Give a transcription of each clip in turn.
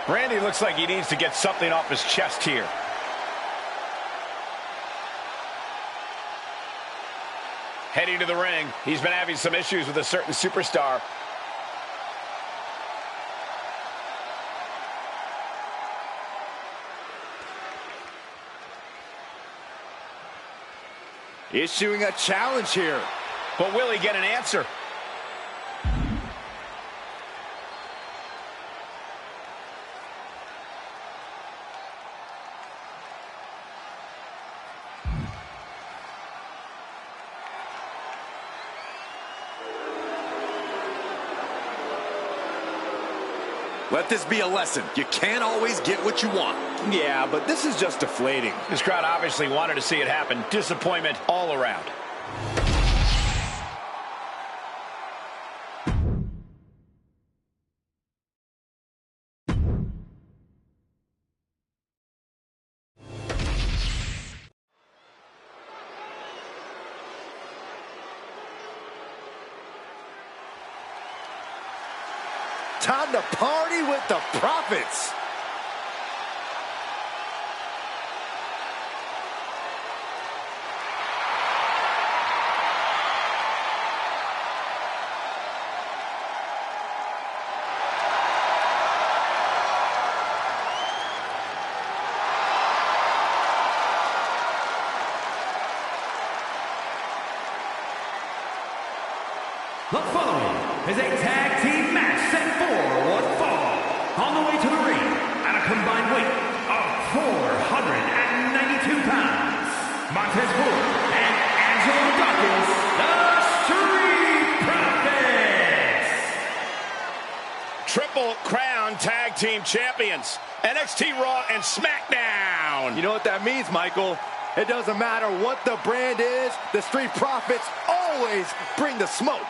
Randy looks like he needs to get something off his chest here. Heading to the ring. He's been having some issues with a certain superstar. Issuing a challenge here. But will he get an answer? Let this be a lesson. You can't always get what you want. Yeah, but this is just deflating. This crowd obviously wanted to see it happen. Disappointment all around. Time to party with the Profits. The following is a tag team match set for one fall. On the way to the ring, at a combined weight of 492 pounds, Montez Ford and Angelo Dawkins, the Street Profits! Triple Crown Tag Team Champions. NXT Raw and Smackdown. You know what that means, Michael? It doesn't matter what the brand is, the Street Profits always bring the smoke.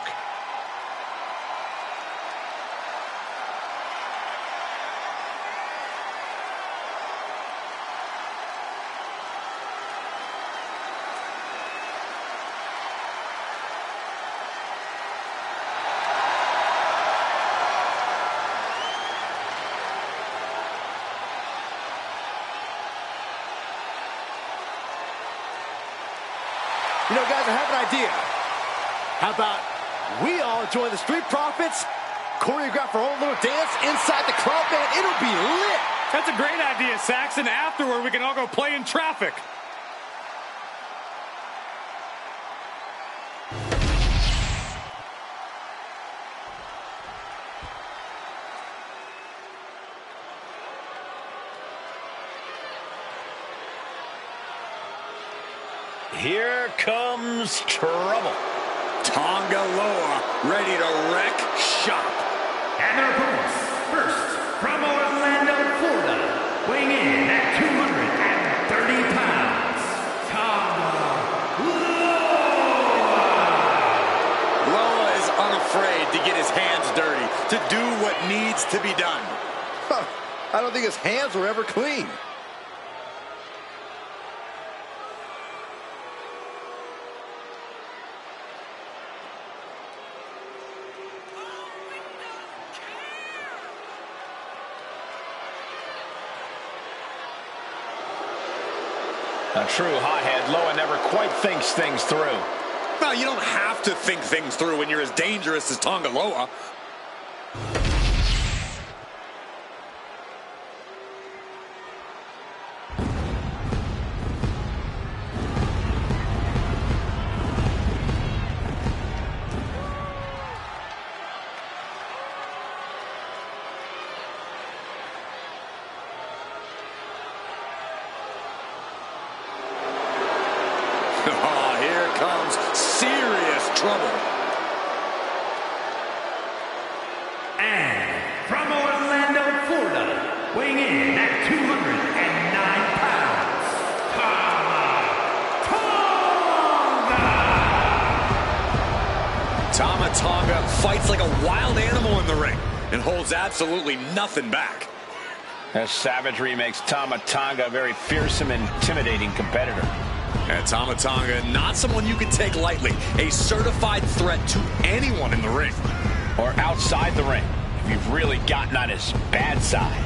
You know, guys, I have an idea. How about we all join the Street Profits, choreograph our own little dance inside the club, man? It'll be lit. That's a great idea, Saxon. Afterward, we can all go play in traffic. Here comes trouble. Tonga Loa ready to wreck shop. And their opponents, first, from Orlando, Florida, weighing in at 230 pounds, Tonga Loa. Loa is unafraid to get his hands dirty, to do what needs to be done. Huh, I don't think his hands were ever clean. A true hothead, Loa never quite thinks things through. Well, you don't have to think things through when you're as dangerous as Tonga Loa. Oh, here comes serious trouble. And from Orlando, Florida, weighing in at 209 pounds, Tama Tonga. Tama Tonga fights like a wild animal in the ring and holds absolutely nothing back. That savagery makes Tama Tonga a very fearsome and intimidating competitor. And Tama Tonga, not someone you can take lightly. A certified threat to anyone in the ring. Or outside the ring, if you've really gotten on his bad side.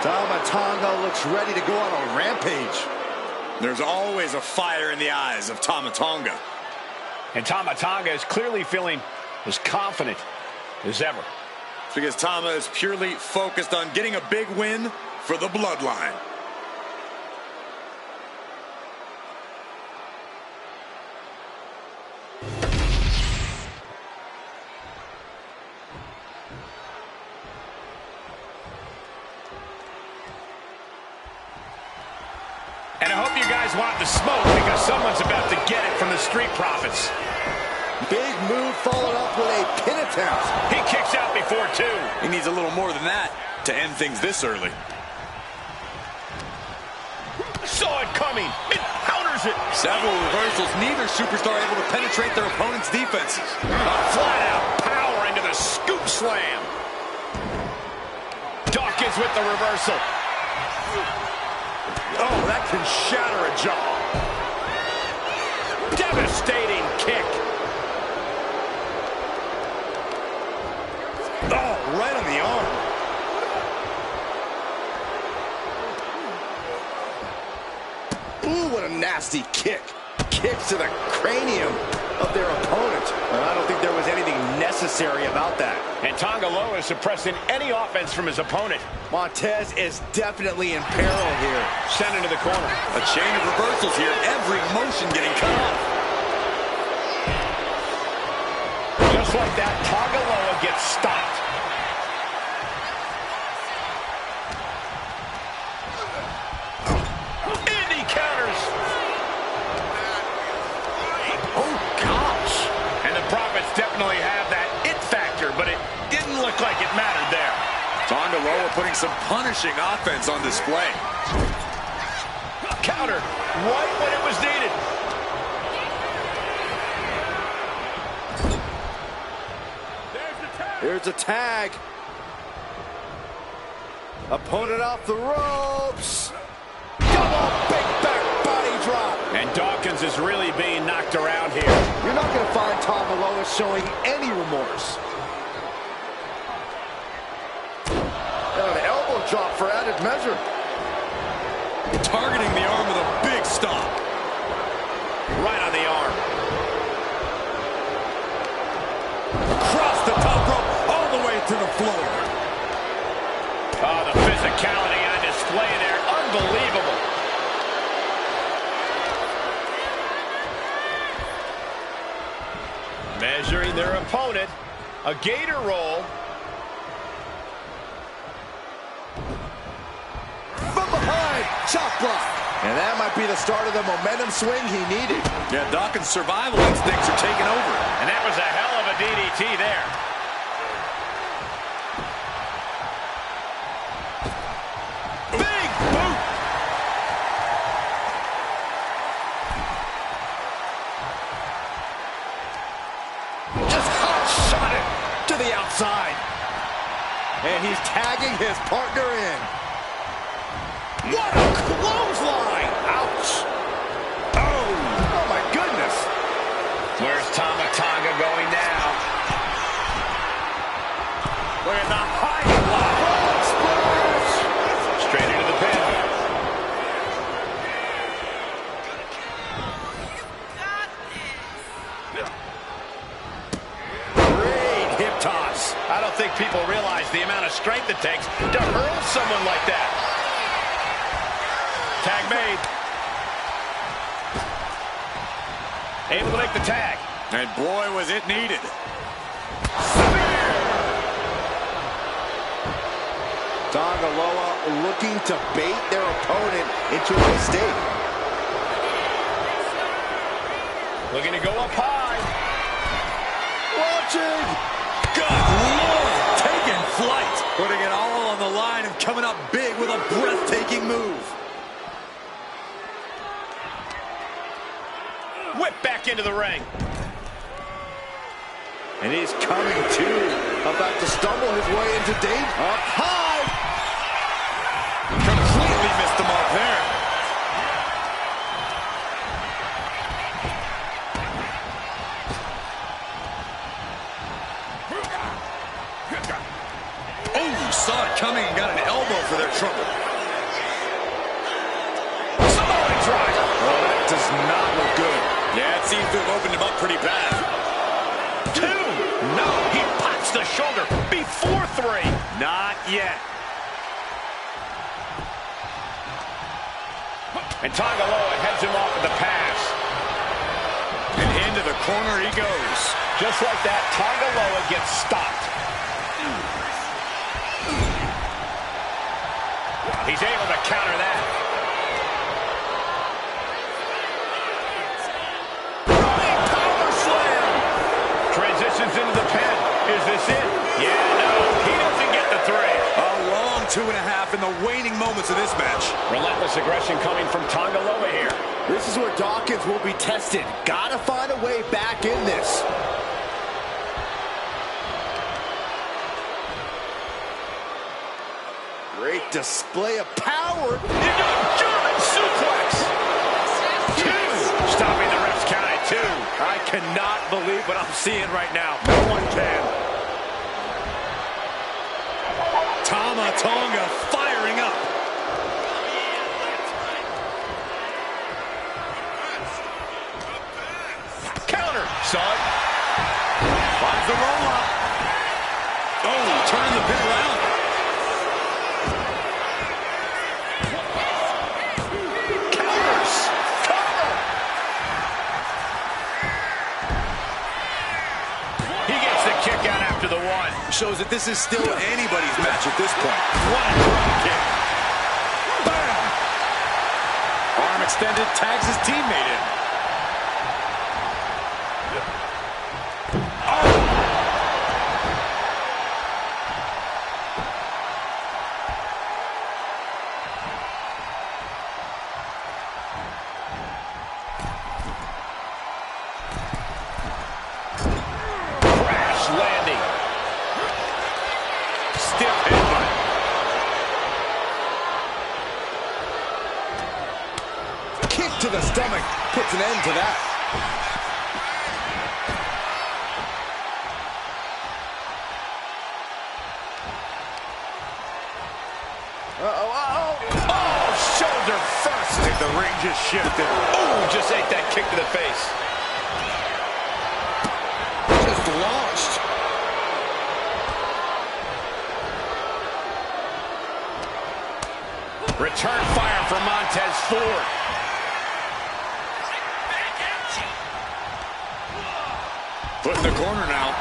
Tama Tonga looks ready to go on a rampage. There's always a fire in the eyes of Tama Tonga. And Tama Tonga is clearly feeling as confident as ever. It's because Tama is purely focused on getting a big win for the bloodline. And I hope you guys want the smoke because someone's about to get it from the Street Profits. Big move followed up with a pin attempt. He kicks out before two. He needs a little more than that to end things this early. Saw it coming. It counters it. Several reversals. Neither superstar able to penetrate their opponent's defenses. A flat-out power into the scoop slam. Dawkins with the reversal. Oh, that can shatter a jaw. Devastating kick. Oh, right on the arm. Ooh, what a nasty kick. Kicks to the cranium of their opponent. And I don't think there was anything necessary about that. And Tonga Loa is suppressing any offense from his opponent. Montez is definitely in peril here. Sent into the corner. A chain of reversals here. Every motion getting cut off. Just like that, Tonga Loa gets stopped. And he counters. Oh, gosh. And the Profits definitely have that it factor, but it didn't look like it mattered there. Tonga Loa putting some punishing offense on display. Counter right when it was needed. Here's a tag. Opponent off the ropes. Double big back body drop. And Dawkins is really being knocked around here. You're not going to find Tonga Loa showing any remorse. And an elbow drop for added measure. Targeting the arm with a big stomp. Right on the arm. Across the top rope, all the way to the floor. Oh, the physicality on display there. Unbelievable. Measuring their opponent. A gator roll. From behind, chop block. And that might be the start of the momentum swing he needed. Yeah, Dawkins' survival instincts are taking over. And that was a hell of a DDT there. Big boot. Just hot shot it to the outside. And he's tagging his partner in. What a clothesline! Ouch! Oh my goodness! Where's Tama Tonga going now? Look at the high block. Splash! Straight into the pin. Great hip toss. I don't think people realize the amount of strength it takes to hurl someone like that. Tag made. Able to make the tag. And boy, was it needed. Tonga Loa looking to bait their opponent into a mistake. Looking to go up high. Watching. Good Lord, taking flight. Putting it all on the line and coming up big with a breathtaking move. Whip back into the ring. And he's coming to. About to stumble his way into danger. Up high. Completely missed the mark there. Oh, saw it coming and got an elbow for their trouble. Samoa drive. Oh, that does not look good. Yeah, it seems to have opened him up pretty bad. 2. No, he pops the shoulder before 3. Not yet. And Tonga Loa heads him off with the pass. And into the corner he goes. Just like that, Tonga Loa gets stopped. He's able to counter that. Running power slam. Transitions into the pin. Is this it? Yeah, no, he doesn't get the 3. A long 2.5 in the waning moments of this match. Relentless aggression coming from Tonga Loa here. This is where Dawkins will be tested. Gotta find a way back in this. Great display of power. Into a German suplex. 2. Stopping the ref's count at 2. I cannot believe what I'm seeing right now. No one can. Tama Tonga firing up. Counter. Saw it. Finds the roll up. Oh, turning the pin around. Counters. Cover. He gets the kick out after the 1. Shows that this is still anybody's match at this point. What a drop kick. Bam! Arm extended, tags his teammate in. Crash landing. Stiff headbutt. Kick to the stomach. Puts an end to that. Oh, shoulder first. I think the ring just shifted. Ooh, just ate that kick to the face. Just launched. Return fire from Montez Ford. Put in the corner now.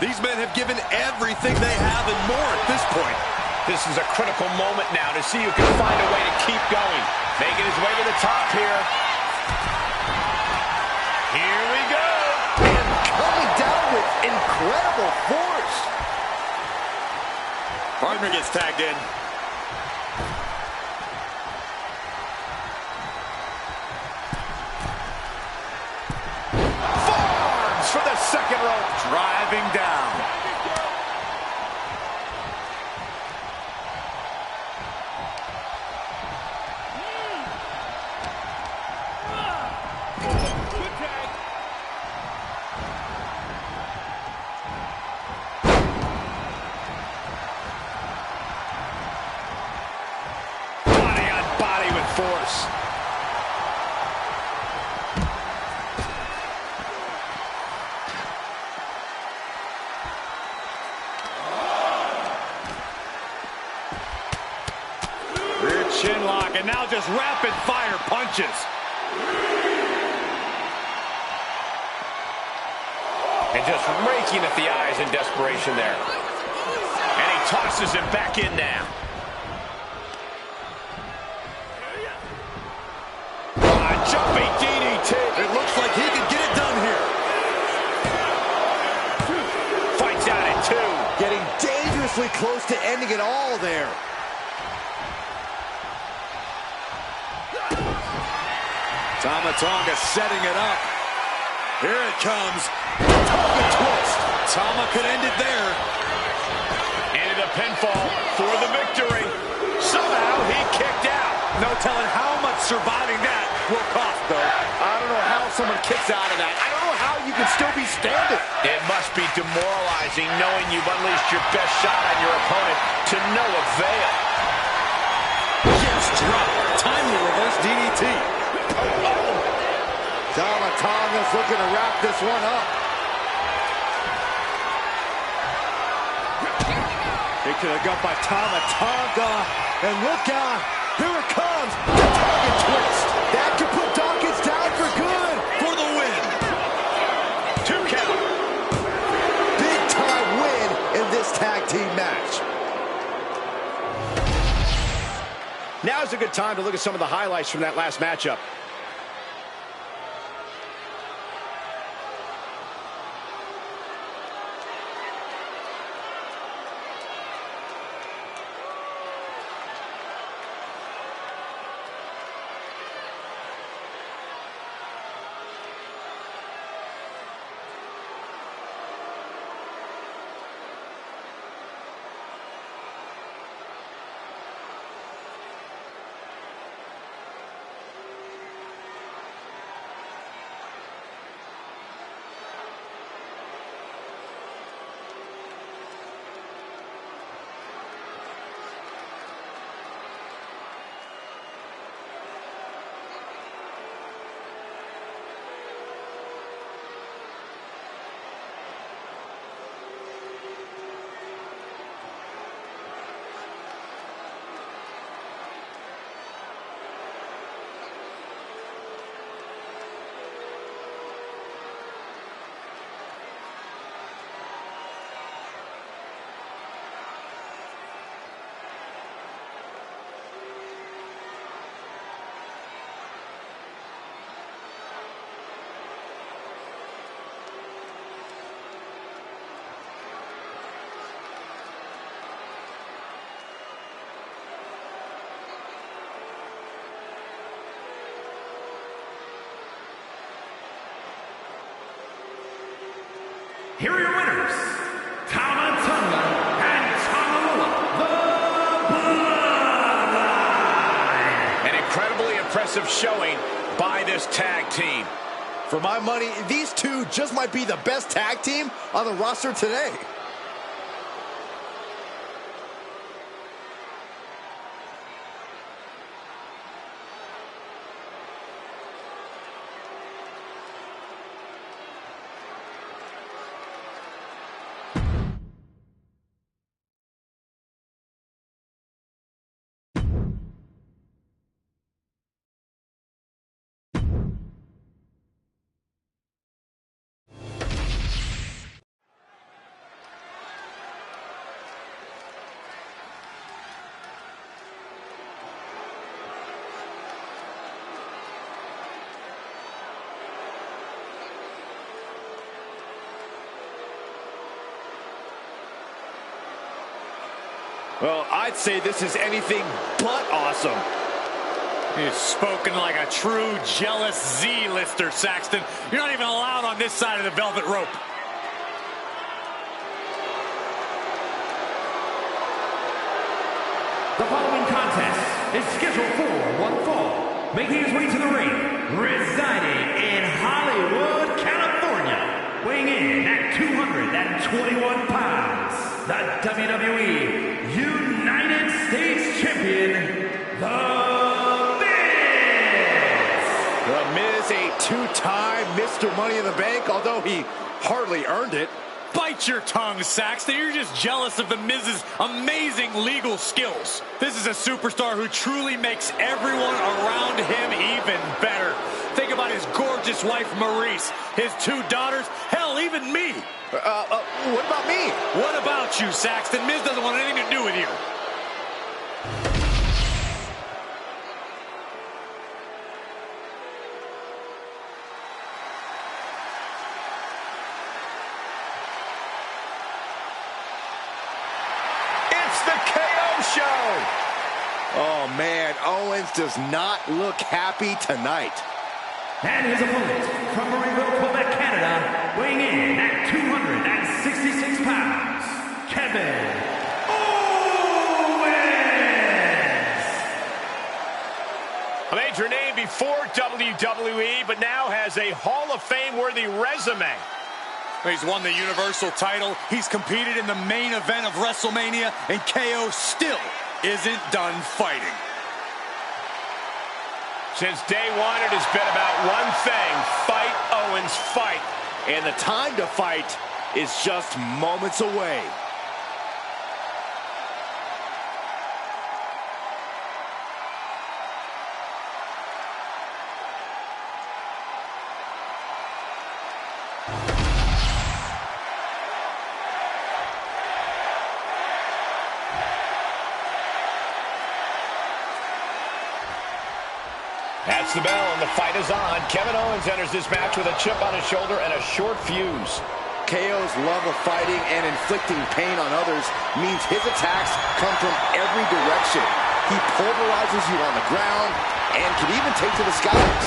These men have given everything they have and more at this point. This is a critical moment now to see who can find a way to keep going. Making his way to the top here. Here we go. And coming down with incredible force. Partner gets tagged in. Forearms for the second rope. Driving down. Body on body with force. Rear chin lock, and now just rapid fire punches. And just raking at the eyes in desperation there. And he tosses him back in now. A jumping DDT. It looks like he could get it done here. Fights out at 2. Getting dangerously close to ending it all there. Tama Tonga setting it up. Here it comes. Tonga twist. Tama could end it there. Into the pinfall for the victory. Somehow he kicked out. No telling how much surviving that will cost, though. I don't know how someone kicks out of that. I don't know how you can still be standing. It must be demoralizing knowing you've unleashed your best shot on your opponent to no avail. Yes, drop. Timely reverse DDT. Tama Tonga's looking to wrap this one up. Taken a gut by Tama Tonga. And look out. Here it comes. The target twist. That could put Dawkins down for good. For the win. 2 count. Big time win in this tag team match. Now's a good time to look at some of the highlights from that last matchup. Here are your winners, Tama Tonga and Tama the Bloodline. An incredibly impressive showing by this tag team. For my money, these two just might be the best tag team on the roster today. Well, I'd say this is anything but awesome. He's spoken like a true jealous Z-lister, Saxton. You're not even allowed on this side of the velvet rope. The following contest is scheduled for one fall. Making his way to the ring, residing in Hollywood, California, weighing in at 221 pounds, the WWE United States Champion, The Miz! The Miz, a two-time Mr. Money in the Bank, although he hardly earned it. Bite your tongue, Saxton. You're just jealous of the Miz's amazing legal skills. This is a superstar who truly makes everyone around him even better. Think about his gorgeous wife, Maurice, his 2 daughters, hell, even me. What about me? What about you, Saxton? Miz doesn't want anything to do with you. The KO show. Oh, man, Owens does not look happy tonight. And his opponent from Marieville, Quebec, Canada, weighing in at 266 pounds, Kevin Owens. A major name before WWE, but now has a Hall Hall of Fame-worthy resume. He's won the Universal title. He's competed in the main event of WrestleMania, and KO still isn't done fighting. Since day one, it has been about one thing: fight, Owens, fight. And the time to fight is just moments away. That's the bell, and the fight is on. Kevin Owens enters this match with a chip on his shoulder and a short fuse. KO's love of fighting and inflicting pain on others means his attacks come from every direction. He pulverizes you on the ground and can even take to the skies.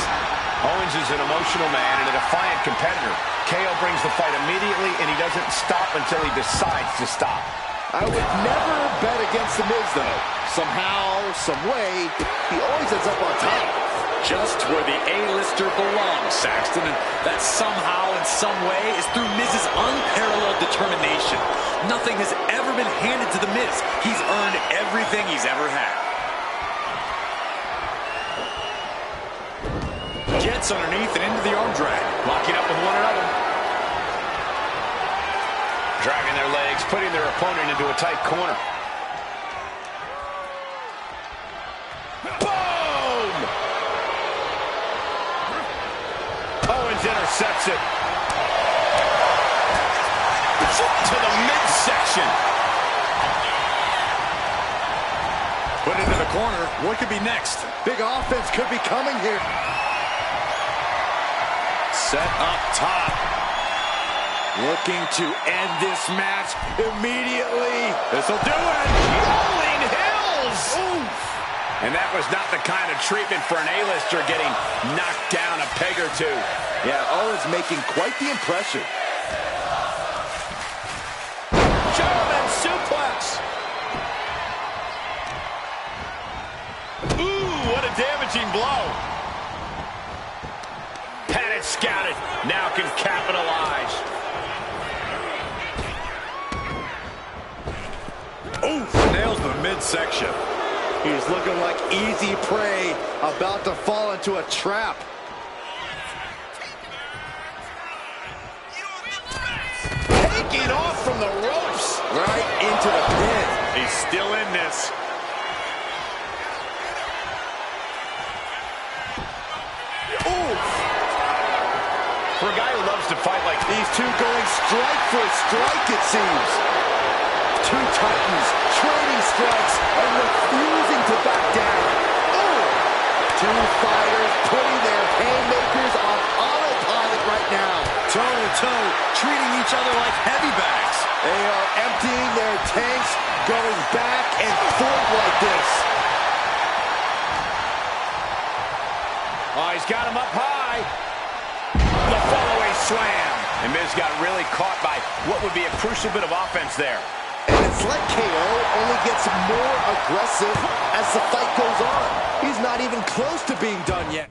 Owens is an emotional man and a defiant competitor. KO brings the fight immediately, and he doesn't stop until he decides to stop. I would never bet against The Miz, though. Somehow, some way, he always ends up on top. Just where the A-lister belongs, Saxton, and that somehow in some way is through Miz's unparalleled determination. Nothing has ever been handed to The Miz. He's earned everything he's ever had. Gets underneath and into the arm drag, locking up with one another. Dragging their legs, putting their opponent into a tight corner. Intercepts it. To the midsection. Put into the corner. What could be next? Big offense could be coming here. Set up top. Looking to end this match immediately. This'll do it. Rolling hills. Oof. And that was not the kind of treatment for an A-lister getting knocked down a peg or two. Yeah, Owens making quite the impression. German suplex. Ooh, what a damaging blow. Had it scouted. Now can capitalize. Oof, nails the midsection. He's looking like easy prey, about to fall into a trap. Taking off from the ropes. Right into the pin. He's still in this. Oof. For a guy who loves to fight like These two going strike for strike, it seems. Two titans trading strikes and refusing to back down. Oh! Two fighters putting their haymakers on autopilot right now. Toe-to-toe, treating each other like heavy bags. They are emptying their tanks, going back and forth like this. Oh, he's got him up high. The follow-away slam. And Miz got really caught by what would be a crucial bit of offense there. And it's like KO only gets more aggressive as the fight goes on. He's not even close to being done yet.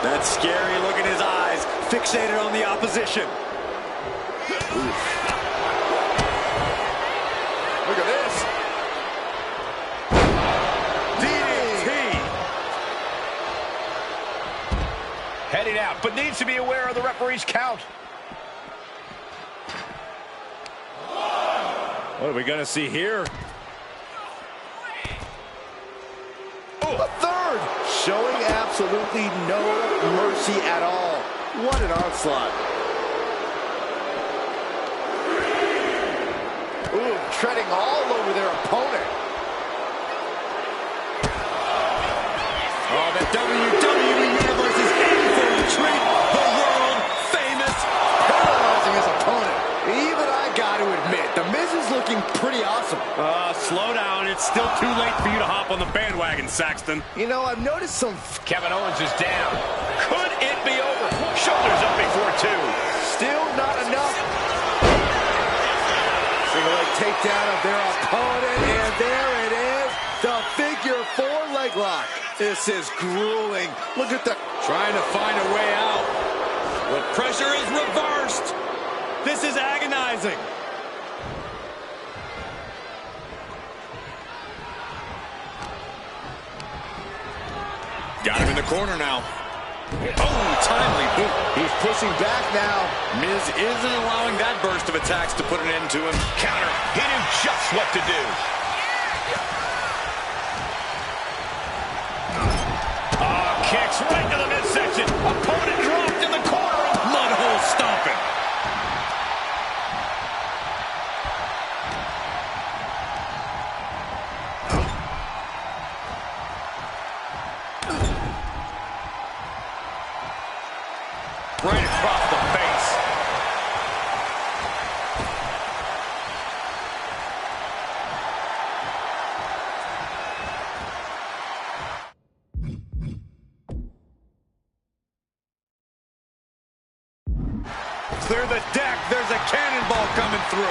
That scary look in his eyes, fixated on the opposition. Oof. Look at this. DDT. Heading out, but needs to be aware of the referee's count. What are we going to see here? A third, showing absolutely no mercy at all. What an onslaught. Ooh, treading all over their opponent. Oh, the WWE Universe is in for a treat. The world famous paralyzing his opponent. Even I got to admit, The Miz is looking looking pretty awesome. Slow down. It's still too late for you to hop on the bandwagon, Saxton. You know, I've noticed some... Kevin Owens is down. Could it be over? Shoulders up before two. Still not enough. Single leg takedown of their opponent, and there it is. The figure four leg lock. This is grueling. Look at the... Trying to find a way out. But pressure is reversed. This is agonizing. Got him in the corner now. Oh, timely boot. He's pushing back now. Miz isn't allowing that burst of attacks to put an end to him. Counter. He knew just what to do. Kicks right to the midsection. Opponent dropped in the corner. Mudhole stomping. Right across the face. Clear the deck. There's a cannonball coming through.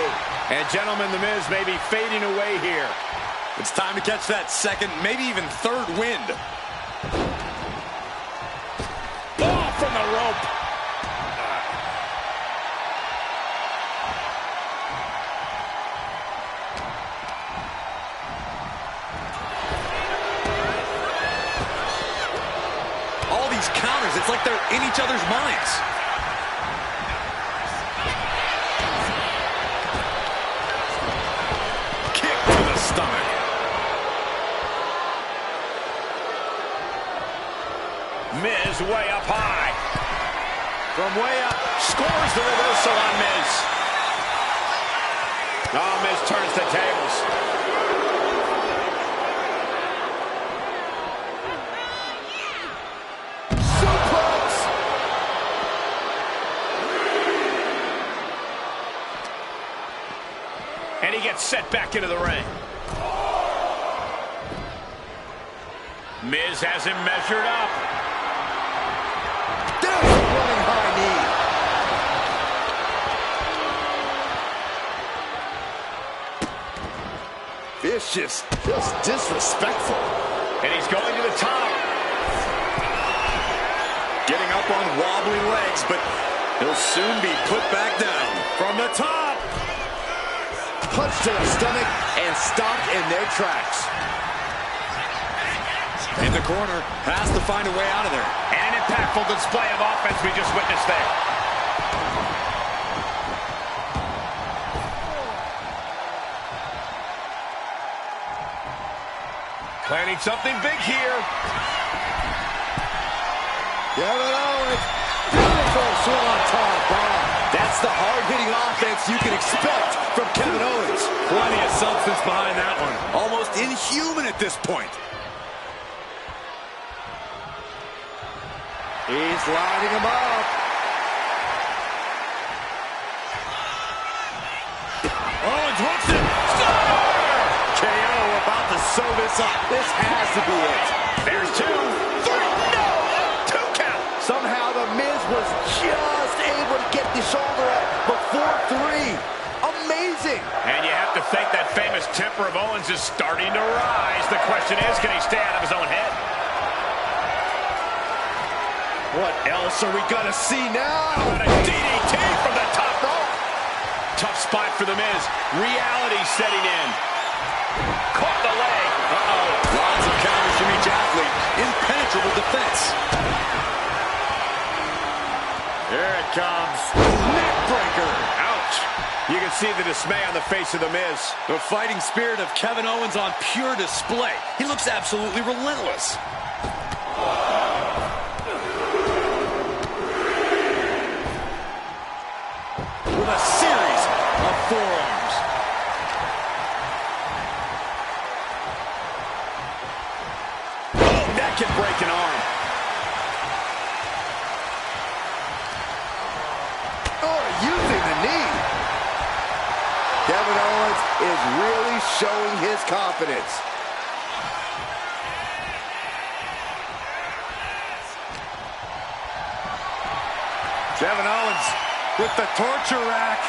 And gentlemen, The Miz may be fading away here. It's time to catch that second, maybe even third wind. Ball from the rope. All these counters, it's like they're in each other's minds. Kick to the stomach. Miz way up high. From way up, scores the reversal on Miz. Oh, Miz turns the tables. And he gets set back into the ring. Miz has him measured up. There's a running high knee. Vicious, just disrespectful. And he's going to the top. Getting up on wobbly legs, but he'll soon be put back down. From the top. Punch to the stomach and stopped in their tracks. In the corner, has to find a way out of there. And an impactful display of offense we just witnessed there. Planning something big here. Kevin Owens, beautiful swanton bomb. That's the hard-hitting offense you can expect from Kevin Owens. Plenty of substance behind that one. Almost inhuman at this point. He's lining him up. Owens hooks it. KO about to sew this up. This has to be it. There's 2, 3, no! 2 count. Somehow the Miz was just able to get the shoulder up before 3. Amazing. And you have to think that famous temper of Owens is starting to rise. The question is, can he stay out of his own head? What else are we gonna see now? What a DDT from the top rope. Tough spot for the Miz. Reality setting in. Caught the leg. Uh-oh. Lots of counters from each athlete. Impenetrable defense. Here it comes. Neckbreaker. Ouch. You can see the dismay on the face of the Miz. The fighting spirit of Kevin Owens on pure display. He looks absolutely relentless. With a series of forearms. Oh, that can break an arm. Oh, using the knee. Kevin Owens is really showing his confidence. Kevin Owens with the torture rack.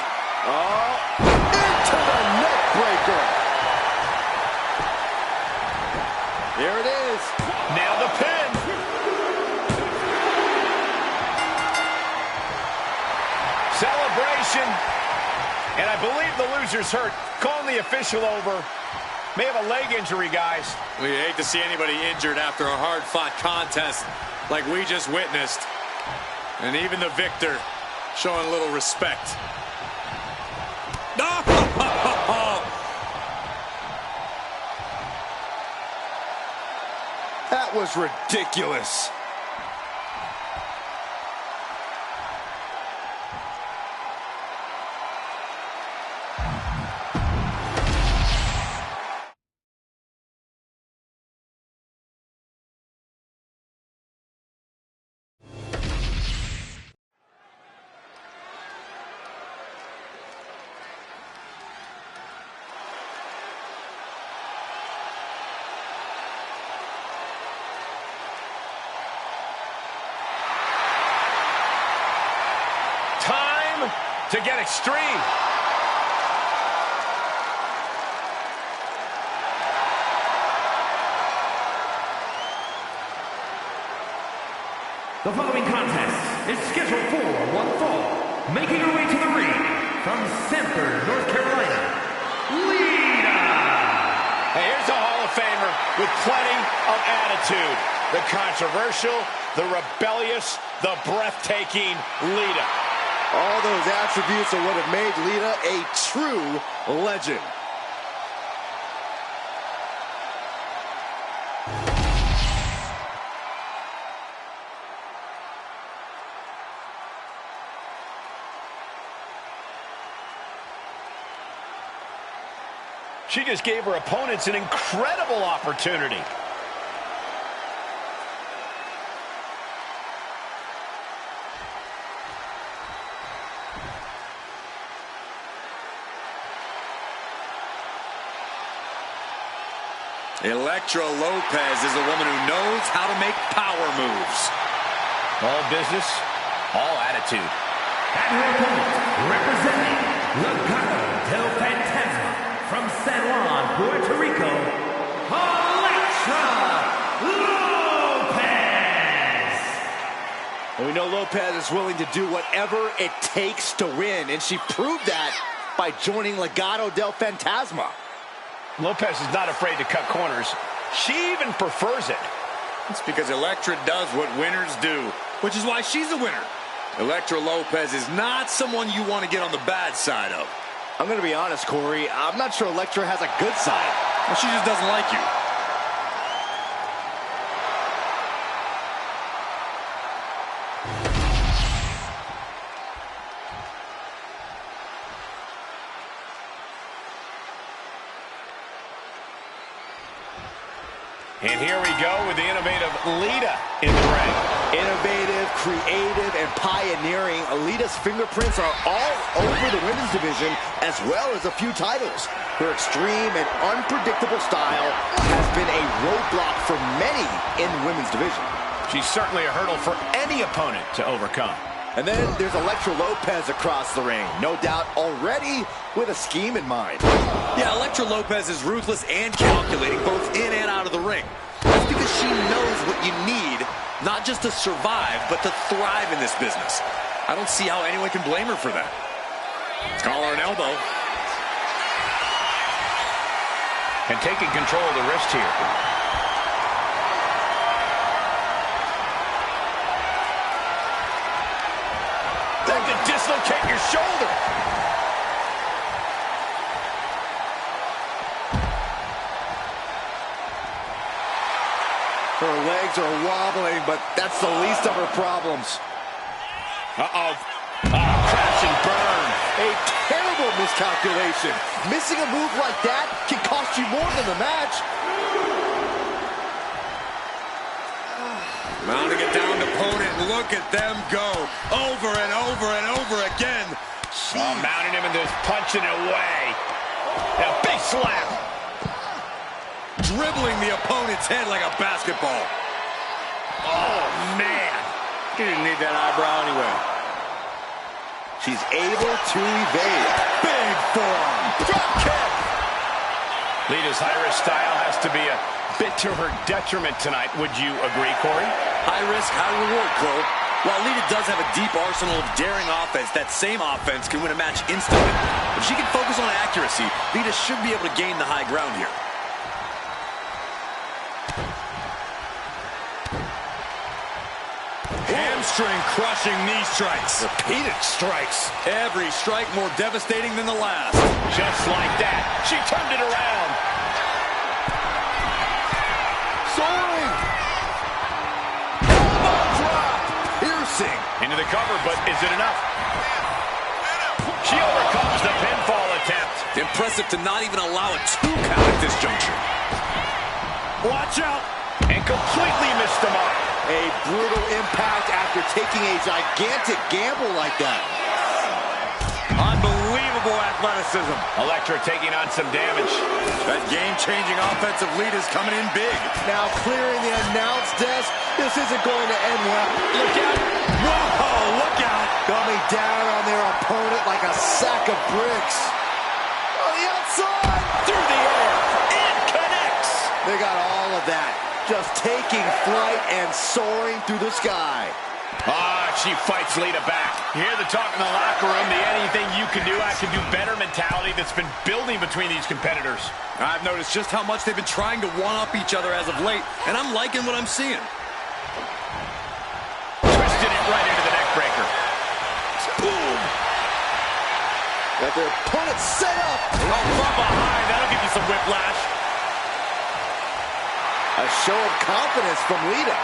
Oh, into the neck breaker. Here it is. Nailed the pin. Celebration. And I believe the loser's hurt. Calling the official over. May have a leg injury, guys. We hate to see anybody injured after a hard-fought contest like we just witnessed. And even the victor showing a little respect. No! That was ridiculous. Time to get extreme. The following contest is scheduled for one fall. Making her way to the ring from Sanford, North Carolina, Lita. Hey, here's a Hall of Famer with plenty of attitude. The controversial, the rebellious, the breathtaking Lita. All those attributes are what have made Lita a true legend. She just gave her opponents an incredible opportunity. Elektra Lopez is a woman who knows how to make power moves. All business, all attitude. And her opponent, representing Legado del Fantasma from San Juan, Puerto Rico, Elektra Lopez. And we know Lopez is willing to do whatever it takes to win, and she proved that by joining Legado del Fantasma. Lopez is not afraid to cut corners. She even prefers it. It's because Elektra does what winners do, which is why she's a winner. Elektra Lopez is not someone you want to get on the bad side of. I'm going to be honest, Corey. I'm not sure Elektra has a good side. Well, she just doesn't like you. And here we go with the innovative Lita in the ring. Innovative, creative, and pioneering. Lita's fingerprints are all over the women's division, as well as a few titles. Her extreme and unpredictable style has been a roadblock for many in the women's division. She's certainly a hurdle for any opponent to overcome. And then there's Elektra Lopez across the ring. No doubt already with a scheme in mind. Yeah, Elektra Lopez is ruthless and calculating both in and out of the ring. That's because she knows what you need, not just to survive, but to thrive in this business. I don't see how anyone can blame her for that. Collar and elbow. And taking control of the wrist here. That could dislocate your shoulder. Her legs are wobbling, but that's the least of her problems. Uh-oh. Crash and burn. A terrible miscalculation. Missing a move like that can cost you more than the match. Mounting a downed opponent. Look at them go. Over and over and over again. Mounting him and just punching it away. And a big slap. Dribbling the opponent's head like a basketball. Oh, man. He didn't need that eyebrow anyway. She's able to evade. Big forearm. Drop kick. Lita's high-risk style has to be a bit to her detriment tonight. Would you agree, Corey? High risk, high reward, Cole. While Lita does have a deep arsenal of daring offense, that same offense can win a match instantly. If she can focus on accuracy, Lita should be able to gain the high ground here. Hamstring crushing knee strikes. Repeated strikes. Every strike more devastating than the last. Just like that. She turned it around. Soaring. Elbow drop. Piercing. Into the cover, but is it enough? She overcomes the pinfall attempt. Impressive to not even allow a 2 count at this juncture. Watch out. And completely missed the mark. A brutal impact after taking a gigantic gamble like that. Unbelievable athleticism. Elektra taking on some damage. That game-changing offensive lead is coming in big. Now clearing the announce desk. This isn't going to end well. Look out. Whoa, look out. Coming down on their opponent like a sack of bricks. On the outside. Through the air. It connects. They got all of that. Just taking flight and soaring through the sky. She fights Lita back. You hear the talk in the locker room, the anything you can do, I can do better mentality that's been building between these competitors. I've noticed just how much they've been trying to one-up each other as of late, and I'm liking what I'm seeing. Twisted it right into the neck breaker. Boom. Got their opponent set up. Oh, from behind, that'll give you some whiplash. A show of confidence from Lita.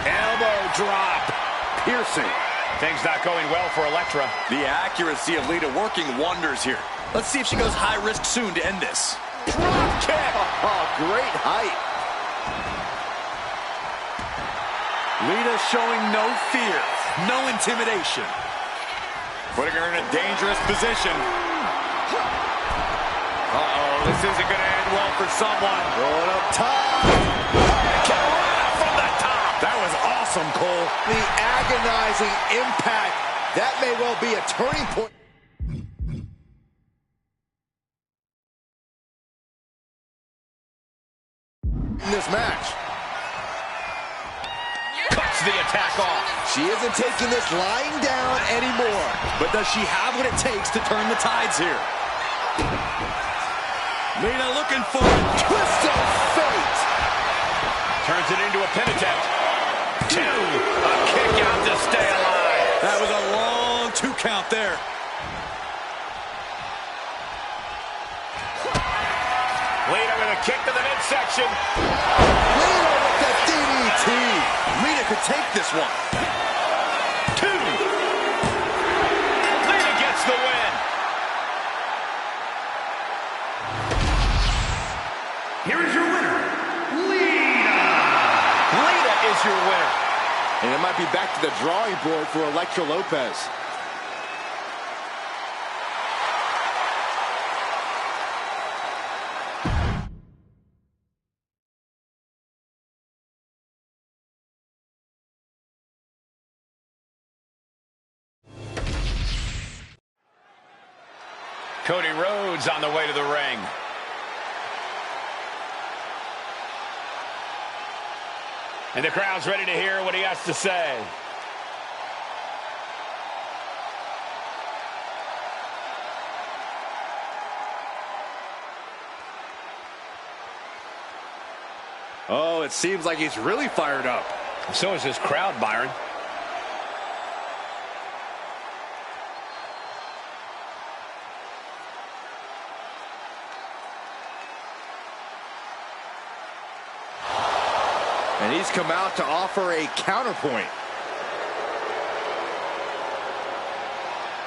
Elbow drop. Piercing. Things not going well for Elektra. The accuracy of Lita working wonders here. Let's see if she goes high risk soon to end this. Drop kick. Oh, great height. Lita showing no fear, no intimidation. Putting her in a dangerous position. This isn't going to end well for someone. Going up top. From the top. That was awesome, Cole. The agonizing impact. That may well be a turning point in this match. Cuts the attack off. She isn't taking this lying down anymore. But does she have what it takes to turn the tides here? Lita looking for a Twist of fate. Turns it into a pin attempt. 2. A kick out to stay alive. That was a long 2 count there. Lita with a kick to the midsection. Lita with the DDT. Lita could take this one. 2. Lita gets the win. Here is your winner, Lita. Lita is your winner. And it might be back to the drawing board for Elektra Lopez. Cody Rhodes on the way to the ring. And the crowd's ready to hear what he has to say. Oh, it seems like he's really fired up. So is this crowd, Byron. And he's come out to offer a counterpoint.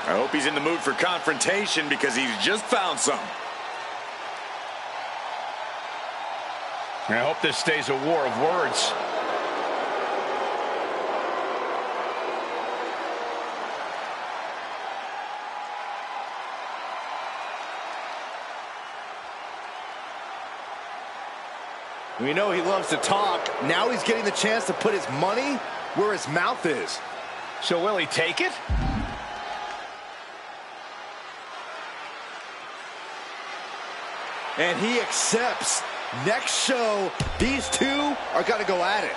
I hope he's in the mood for confrontation because he's just found some. I hope this stays a war of words. We know he loves to talk. Now he's getting the chance to put his money where his mouth is. So will he take it? And he accepts. Next show, these two are going to go at it.